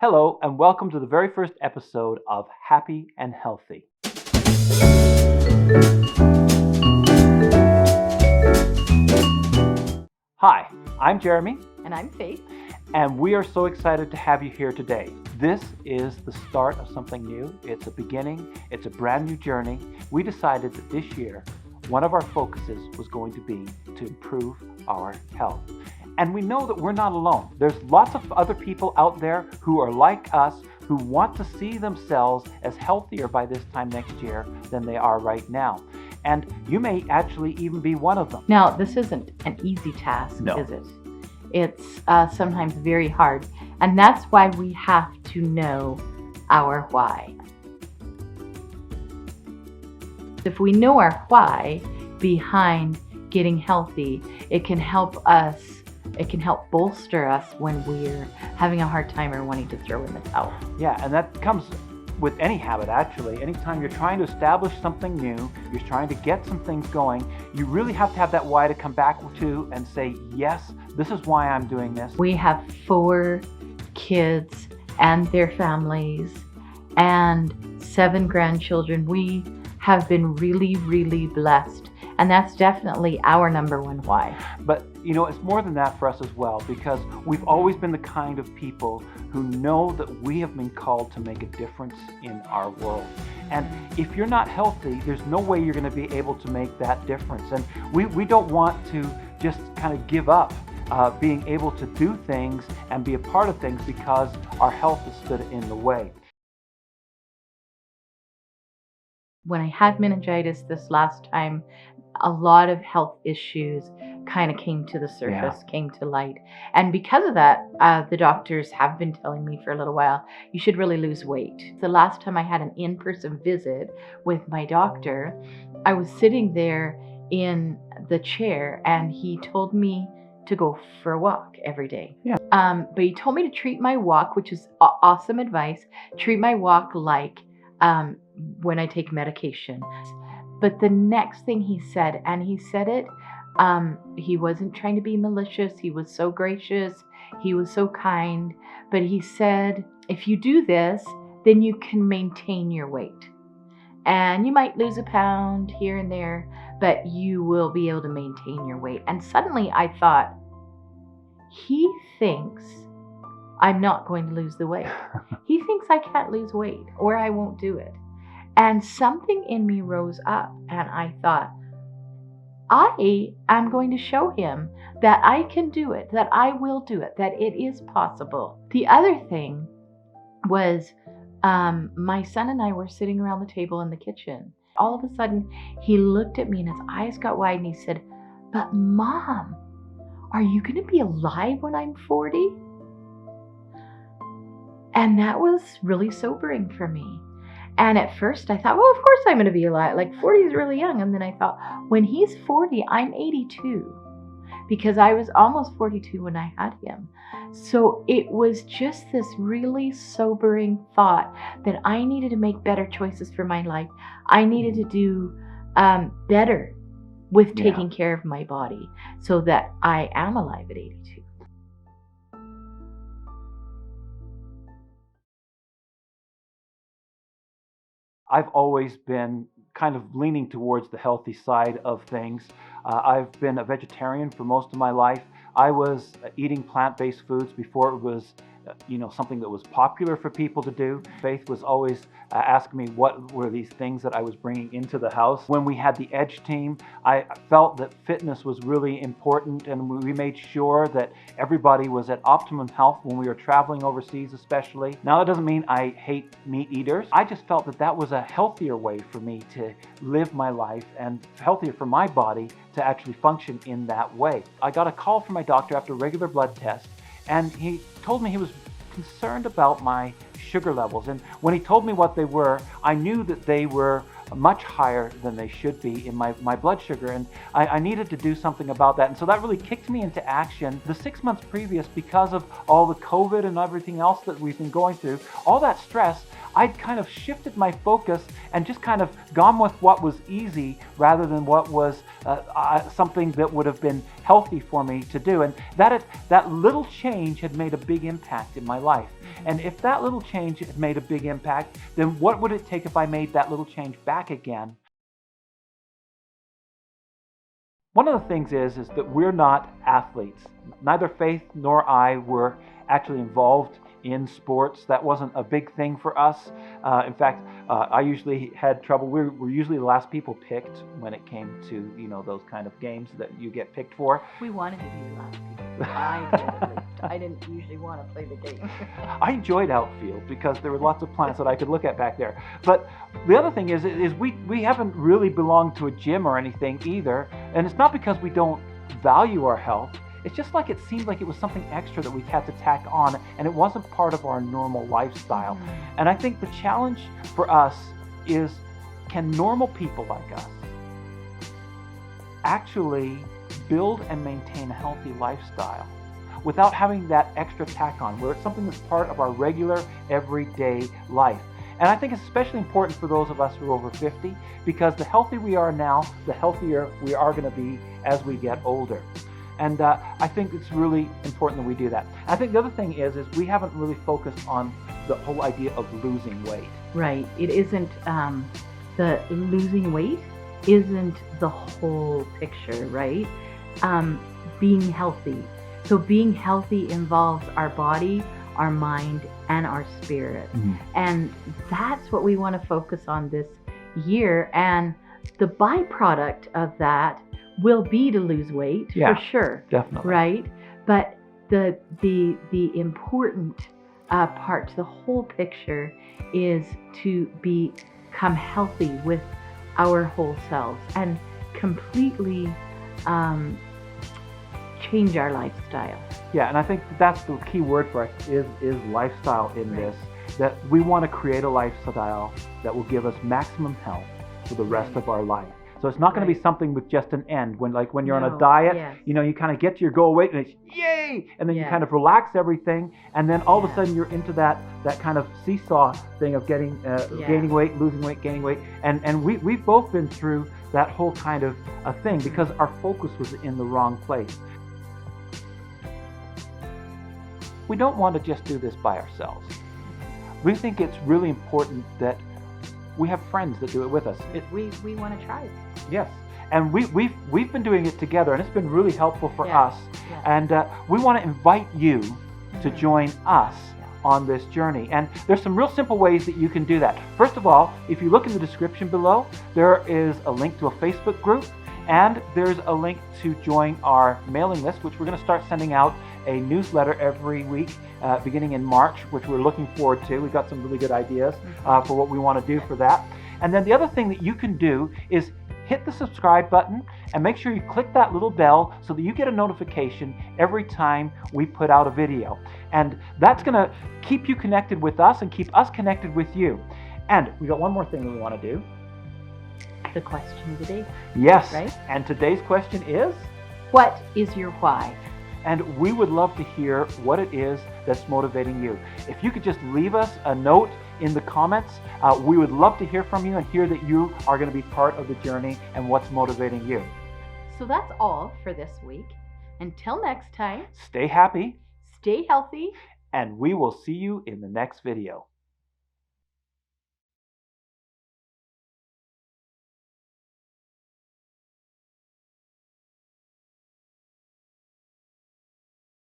Hello, and welcome to the very first episode of Happy and Healthy. Hi, I'm Jeremy, And I'm Faith. and we are so excited to have you here today. This is the start of something new. It's a beginning, it's a brand new journey. We decided that this year, one of our focuses was going to be to improve our health. And we know that we're not alone. There's lots of other people out there who are like us, who want to see themselves as healthier by this time next year than they are right now. And you may actually even be one of them. Now, this isn't an easy task, No. is it? It's sometimes very hard. And that's why we have to know our why. If we know our why behind getting healthy, it can help bolster us when we're having a hard time or wanting to throw in the towel. Yeah, and that comes with any habit, actually. Anytime you're trying to establish something new, you're trying to get some things going, you really have to have that why to come back to and say, yes, this is why I'm doing this. We have 4 kids and their families and 7 grandchildren. We have been really, really blessed. And that's definitely our number one why. But, it's more than that for us as well, because we've always been the kind of people who know that we have been called to make a difference in our world. And if you're not healthy, there's no way you're going to be able to make that difference. And we don't want to just kind of give up being able to do things and be a part of things because our health has stood in the way. When I had meningitis this last time, a lot of health issues kind of came to the surface, came to light. And because of that, the doctors have been telling me for a little while, you should really lose weight. The last time I had an in-person visit with my doctor, I was sitting there in the chair and he told me to go for a walk every day. Yeah. But he told me to treat my walk, which is awesome advice, treat my walk like when I take medication. But the next thing he said, and he said it, he wasn't trying to be malicious. He was so gracious. He was so kind. But he said, if you do this, then you can maintain your weight. And you might lose a pound here and there, but you will be able to maintain your weight. And suddenly I thought, he thinks I'm not going to lose the weight. He thinks I can't lose weight or I won't do it. And something in me rose up and I thought, I am going to show him that I can do it, that I will do it, that it is possible. The other thing was my son and I were sitting around the table in the kitchen. All of a sudden, he looked at me and his eyes got wide and he said, but Mom, are you going to be alive when I'm 40? And that was really sobering for me. And at first I thought, well, of course I'm going to be alive. Like 40 is really young. And then I thought, when he's 40, I'm 82. Because I was almost 42 when I had him. So it was just this really sobering thought that I needed to make better choices for my life. I needed to do better with taking care of my body so that I am alive at 82. I've always been kind of leaning towards the healthy side of things. I've been a vegetarian for most of my life. I was eating plant-based foods before it was something that was popular for people to do. Faith was always asking me what were these things that I was bringing into the house. When we had the Edge team, I felt that fitness was really important, and we made sure that everybody was at optimum health when we were traveling overseas especially. Now, that doesn't mean I hate meat eaters. I just felt that that was a healthier way for me to live my life and healthier for my body to actually function in that way. I got a call from my doctor after a regular blood test, and he told me he was concerned about my sugar levels. And when he told me what they were, I knew that they were much higher than they should be in my blood sugar, and I needed to do something about that. And so that really kicked me into action. The 6 months previous, because of all the COVID and everything else that we've been going through, all that stress, I'd kind of shifted my focus and just kind of gone with what was easy rather than what was something that would have been healthy for me to do. And that little change had made a big impact in my life. And if that little change had made a big impact, then what would it take if I made that little change back again? One of the things is that we're not athletes. Neither Faith nor I were actually involved in sports. That wasn't a big thing for us. In fact, I usually had trouble. We were usually the last people picked when it came to, those kind of games that you get picked for. We wanted to be the last people. I did, at least. I didn't usually want to play the game. I enjoyed outfield because there were lots of plants that I could look at back there. But the other thing is we haven't really belonged to a gym or anything either. And it's not because we don't value our health. It's just like it seemed like it was something extra that we had to tack on, and it wasn't part of our normal lifestyle. And I think the challenge for us is, can normal people like us actually build and maintain a healthy lifestyle without having that extra tack on, where it's something that's part of our regular, everyday life? And I think it's especially important for those of us who are over 50, because the healthier we are now, the healthier we are going to be as we get older. And I think it's really important that we do that. I think the other thing is we haven't really focused on the whole idea of losing weight. Right. It isn't, the losing weight isn't the whole picture, right? Being healthy. So being healthy involves our body, our mind, and our spirit. And that's what we want to focus on this year. And the byproduct of that will be to lose weight, for sure. Definitely. Right? But the important part to the whole picture is to become healthy with our whole selves and completely change our lifestyle. Yeah, and I think that's the key word for us is lifestyle in this, that we want to create a lifestyle that will give us maximum health for the rest of our life. So it's not going to be something with just an end. When you're on a diet, you kind of get to your goal weight and it's yay, and then you kind of relax everything, and then all of a sudden you're into that kind of seesaw thing of getting gaining weight, losing weight, gaining weight, and we've both been through that whole kind of a thing because our focus was in the wrong place. We don't want to just do this by ourselves. We think it's really important that we have friends that do it with us. We want to try it. Yes, and we've been doing it together, and it's been really helpful for us. And we want to invite you to join us on this journey. And there's some real simple ways that you can do that. First of all, if you look in the description below, there is a link to a Facebook group, and there's a link to join our mailing list, which we're going to start sending out a newsletter every week beginning in March, which we're looking forward to. We've got some really good ideas for what we want to do for that. And then the other thing that you can do is hit the subscribe button and make sure you click that little bell so that you get a notification every time we put out a video. And that's going to keep you connected with us and keep us connected with you. And we got one more thing that we want to do. The question of the day. Yes. Right? And today's question is? What is your why? And we would love to hear what it is that's motivating you. If you could just leave us a note in the comments, we would love to hear from you and hear that you are going to be part of the journey and what's motivating you. So that's all for this week. Until next time, stay happy, stay healthy, and we will see you in the next video.